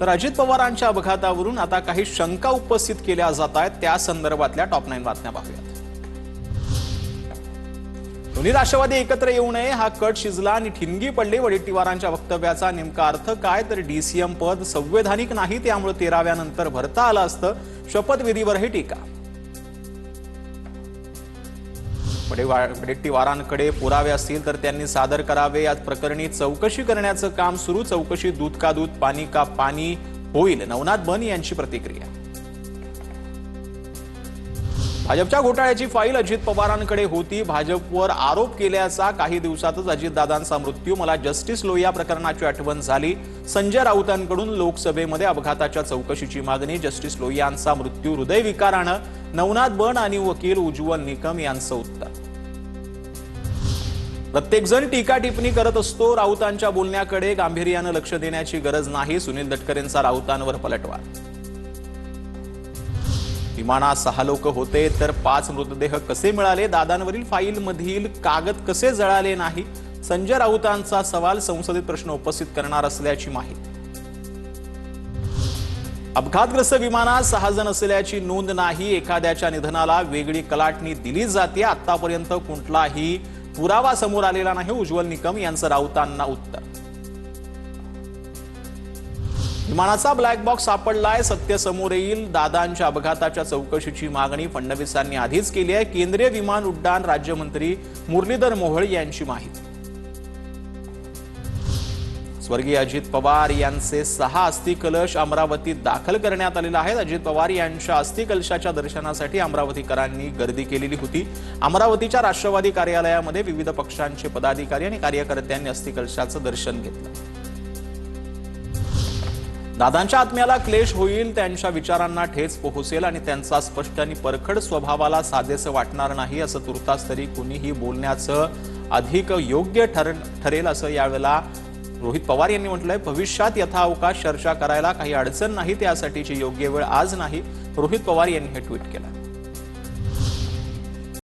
तर अजित पवारांच्या अपघातावरून आता काही शंका उपस्थित केल्या जात आहेत, त्या संदर्भातल्या टॉप 9 बातम्या पाहूयात। दोन्ही राष्ट्रवादी एकत्र येऊ नये हा कट शिजला आणि ठिणगी पडली। वडेट्टीवारांच्या वक्तव्याचा नेमका अर्थ काय? तर डीसीएम पद संवैधानिक नाही, त्यामुळे 13व्या नंतर भरता आलं असतं। शपथविधीवरही टीका। वडेट्टीवारांकडे पुरावे असतील तर त्यांनी सादर करावे। या प्रकरणी चौकशी करण्याचं काम सुरू। चौकशी दूध का दूध पाणी का पाणी होईल, नवनाथ बन यांची प्रतिक्रिया। भाजपच्या घोटाळ्याची फाईल अजित पवारांकडे होती। भाजपवर आरोप केल्याचा काही दिवसातच अजितदादांचा मृत्यू। मला जस्टिस लोहिया प्रकरणाची आठवण झाली। संजय राऊतांकडून लोकसभेमध्ये अपघाताच्या चौकशीची मागणी। जस्टिस लोहियांचा मृत्यू हृदयविकारानं, नवनाथ बन आणि वकील उज्ज्वल निकम यांचं उत्तर। प्रत्येक जण टीका टिप्पणी करत असतो, राऊतांच्या बोलण्याकडे गांभीर्यानं लक्ष देण्याची गरज नाही। सुनील तटकरेंचा राऊतांवर पलटवार। विमानात 6 लोक होते तर 5 मृतदेह कसे मिळाले? दादांवरील फाईलमधील कागद कसे जळाले नाही? संजय राऊतांचा सवाल। संसदेत प्रश्न उपस्थित करणार असल्याची माहिती। अपघातग्रस्त विमानात 6 जण असल्याची नोंद नाही। एखाद्याच्या निधनाला वेगळी कलाटणी दिली जाते। आतापर्यंत कुठलाही पुरावा समोर आलेला नाही। उज्ज्वल निकम यांचं राऊतांना उत्तर। विमानाचा ब्लॅक बॉक्स सापडलाय, सत्य समोर येईल। दादांच्या अपघाताच्या चौकशीची मागणी फडणवीसांनी आधीच केली आहे। केंद्रीय विमान उड्डाण राज्यमंत्री मुरलीधर मोहोळ यांची माहिती। स्वर्गीय अजित पवार यांचे 6 अस्थि कलश अमरावतीत दाखल करण्यात आलेले आहेत। अजित पवार यांच्या अस्थि कलशाच्या दर्शनासाठी अमरावतीकरांनी गर्दी केलेली होती। अमरावतीच्या राष्ट्रवादी कार्यालयामध्ये विविध पक्षांचे पदाधिकारी आणि कार्यकर्त्यांनी अस्थि कलशाचं दर्शन घेतलं। दादांच्या आत्म्याला क्लेश होईल, त्यांच्या विचारांना ठेच पोहोचेल आणि त्यांचा स्पष्ट आणि परखड स्वभावाला साधेसं वाटणार नाही, असं तुर्तास तरी कुणीही बोलण्याचं अधिक योग्य ठरेल असं यावेळेला रोहित पवार यांनी म्हटलंय। भविष्यात यथावकाश चर्चा करायला काही अडचण नाही, त्यासाठीची योग्य वेळ आज नाही, रोहित पवार यांनी हे ट्विट केलं।